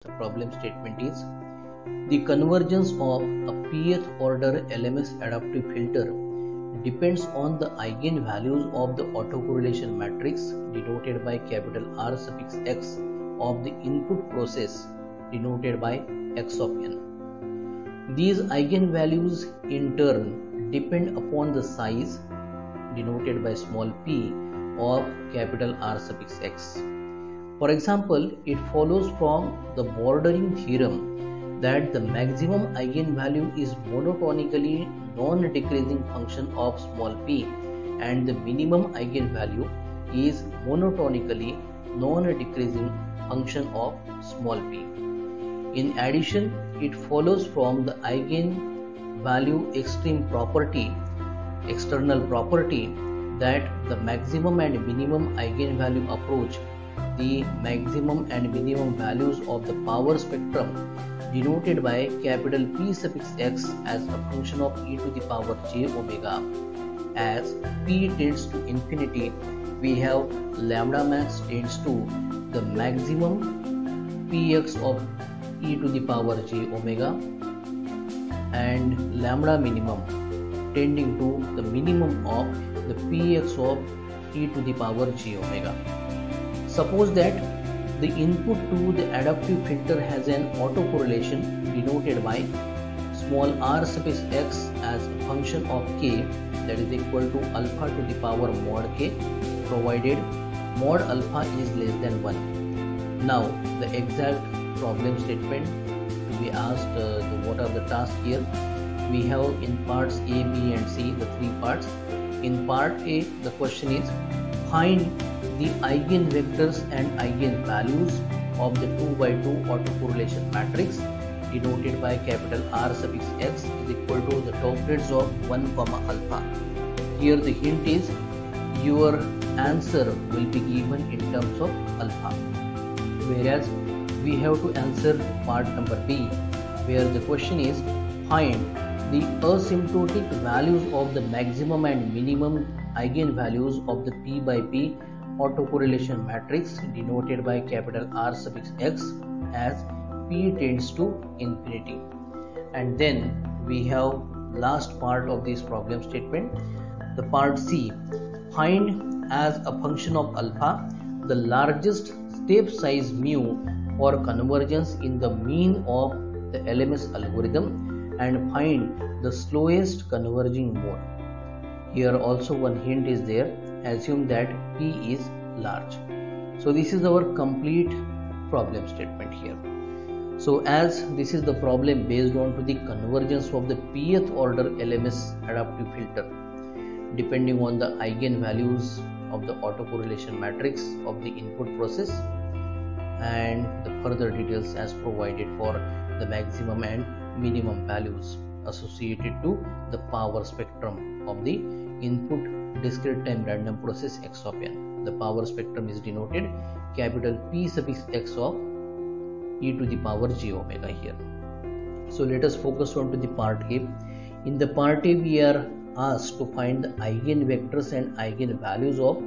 The problem statement is the convergence of a pth order LMS adaptive filter depends on the eigenvalues of the autocorrelation matrix denoted by capital R suffix x of the input process denoted by x of n. These eigenvalues in turn depend upon the size denoted by small p of capital R suffix x. For example, it follows from the bordering theorem that the maximum eigenvalue is monotonically non-decreasing function of small p and the minimum eigenvalue is monotonically non-decreasing function of small p. In addition, it follows from the eigenvalue external property that the maximum and minimum eigenvalue approach the maximum and minimum values of the power spectrum denoted by capital P suffix x as a function of e to the power j omega. As p tends to infinity, we have lambda max tends to the maximum px of e to the power j omega and lambda minimum tending to the minimum of the px of e to the power j omega. Suppose that the input to the adaptive filter has an autocorrelation denoted by small r suffix x as a function of k that is equal to alpha to the power mod k provided mod alpha is less than 1. Now the exact problem statement to be asked, what are the tasks here? We have in parts A, B and C the three parts. In part A the question is find the eigenvectors and eigenvalues of the 2x2 autocorrelation matrix denoted by capital R suffix x is equal to the doublets of 1 comma alpha. Here the hint is your answer will be given in terms of alpha, whereas we have to answer part number B where the question is find the asymptotic values of the maximum and minimum eigenvalues of the p by p autocorrelation matrix denoted by capital R suffix x as p tends to infinity. And then we have last part of this problem statement, the part C. Find as a function of alpha the largest step size mu for convergence in the mean of the LMS algorithm and find the slowest converging mode. Here also one hint is there. Assume that p is large. So this is our complete problem statement here. So as this is the problem based on to the convergence of the pth order LMS adaptive filter depending on the eigenvalues of the autocorrelation matrix of the input process and the further details as provided for the maximum and minimum values associated to the power spectrum of the input discrete time random process x of n. The power spectrum is denoted capital P suffix x of e to the power j omega here. So let us focus on to the part A. In the part A we are asked to find the eigenvectors and eigenvalues of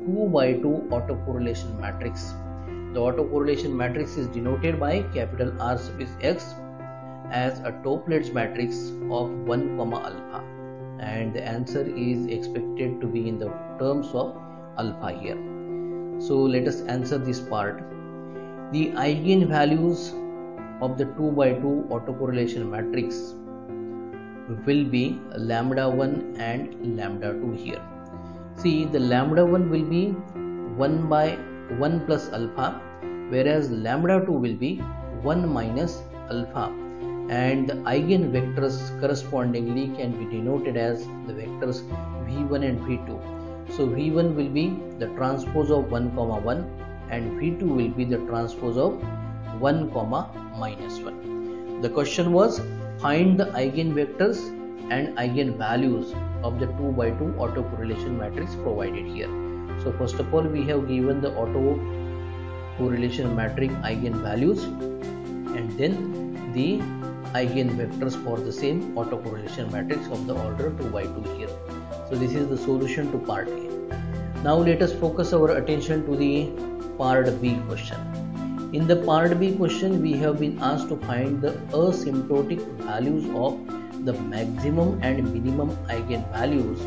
2x2 autocorrelation matrix. The autocorrelation matrix is denoted by capital R suffix x as a Toeplitz matrix of 1 comma alpha and the answer is expected to be in the terms of alpha here. So let us answer this part. The eigenvalues of the 2x2 autocorrelation matrix will be lambda 1 and lambda 2 here. See, the lambda 1 will be 1 by 1 plus alpha whereas lambda 2 will be 1 minus alpha and the eigenvectors correspondingly can be denoted as the vectors v1 and v2. So v1 will be the transpose of 1 comma 1 and v2 will be the transpose of 1 comma minus 1. The question was find the eigenvectors and eigenvalues of the 2x2 autocorrelation matrix provided here. So first of all we have given the autocorrelation matrix eigenvalues and then the eigenvectors for the same autocorrelation matrix of the order 2x2 here. So this is the solution to part A. Now let us focus our attention to the part B question. In the part B question, we have been asked to find the asymptotic values of the maximum and minimum eigenvalues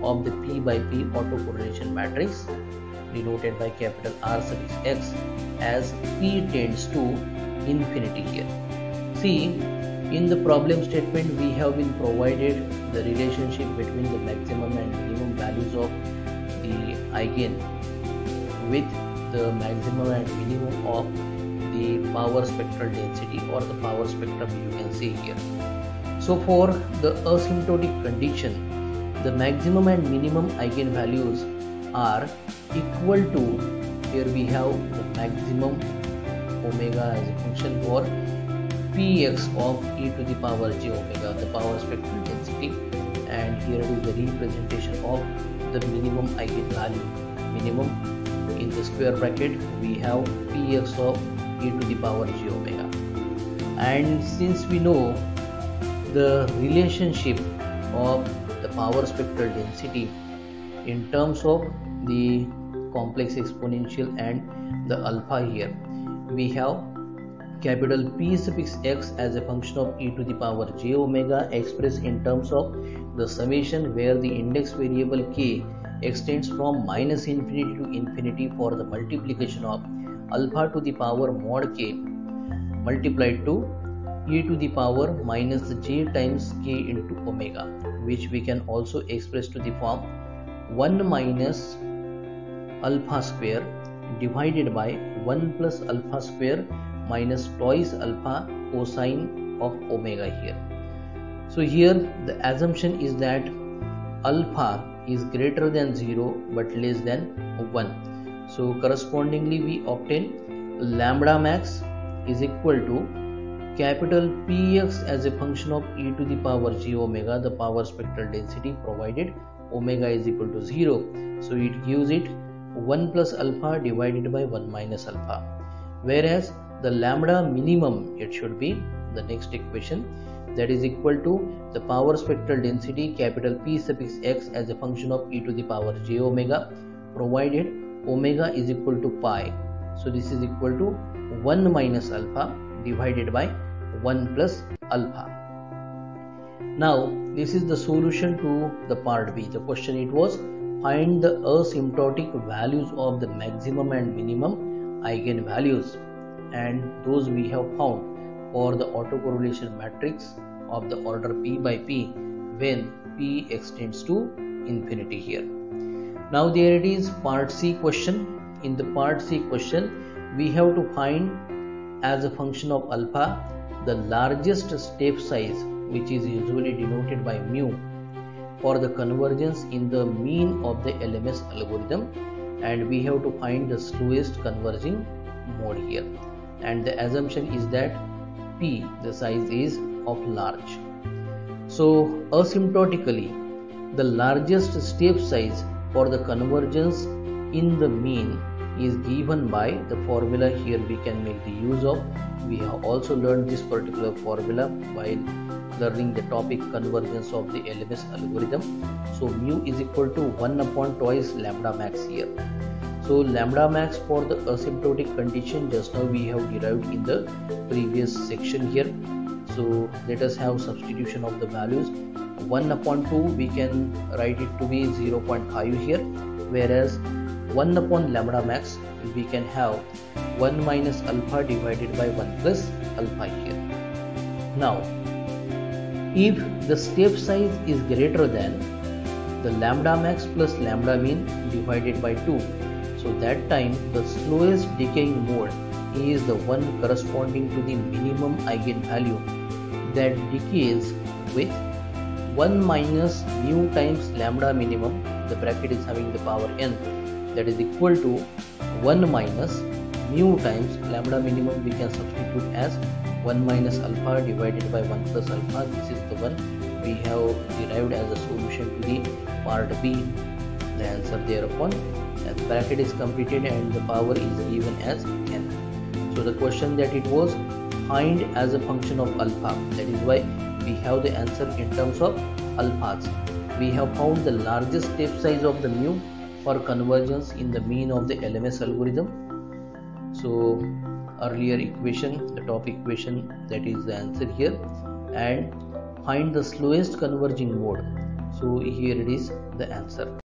of the P by P autocorrelation matrix denoted by capital R suffix X as P tends to infinity here. See, in the problem statement we have been provided the relationship between the maximum and minimum values of the eigen with the maximum and minimum of the power spectral density or the power spectrum you can see here. So for the asymptotic condition, the maximum and minimum eigenvalues are equal to, here we have the maximum omega as a function for px of e to the power j omega, the power spectral density, and here it is the representation of the minimum eigenvalue. Minimum in the square bracket we have px of e to the power j omega, and since we know the relationship of the power spectral density in terms of the complex exponential and the alpha, here we have capital P suffix x as a function of e to the power j omega expressed in terms of the summation where the index variable k extends from minus infinity to infinity for the multiplication of alpha to the power mod k multiplied to e to the power minus j times k into omega, which we can also express to the form 1 minus alpha square divided by 1 plus alpha square minus twice alpha cosine of omega here. So here the assumption is that alpha is greater than 0 but less than 1. So correspondingly we obtain lambda max is equal to capital Px as a function of e to the power j omega, the power spectral density, provided omega is equal to 0. So it gives it 1 plus alpha divided by 1 minus alpha. Whereas the lambda minimum, it should be the next equation, that is equal to the power spectral density capital P suffix x as a function of e to the power j omega, provided omega is equal to pi. So this is equal to 1 minus alpha divided by 1 plus alpha. Now this is the solution to the part B. The question it was, find the asymptotic values of the maximum and minimum eigenvalues, and those we have found for the autocorrelation matrix of the order P by P when P extends to infinity here. Now there it is, part C question. In the part C question we have to find as a function of alpha the largest step size, which is usually denoted by mu, for the convergence in the mean of the LMS algorithm, and we have to find the slowest converging mode here, and the assumption is that P, the size is of large. So asymptotically the largest step size for the convergence in the mean is given by the formula. Here we can make the use of, we have also learned this particular formula while learning the topic convergence of the LMS algorithm. So mu is equal to 1 upon twice lambda max here. So lambda max for the asymptotic condition just now we have derived in the previous section here. So let us have substitution of the values. 1 upon 2 we can write it to be 0.5 here, whereas 1 upon lambda max we can have 1 minus alpha divided by 1 plus alpha here. Now if the step size is greater than the lambda max plus lambda mean divided by 2, so that time the slowest decaying mode is the one corresponding to the minimum eigenvalue that decays with 1 minus mu times lambda minimum, the bracket is having the power n, that is equal to 1 minus mu times lambda minimum we can substitute as 1 minus alpha divided by 1 plus alpha. This is the one we have derived as a solution to the part B. The answer thereupon, and the bracket is completed and the power is given as n. So the question that it was, find as a function of alpha, that is why we have the answer in terms of alphas. We have found the largest step size of the mu for convergence in the mean of the LMS algorithm. So earlier equation, the top equation, that is the answer here, and find the slowest converging mode. So here it is the answer.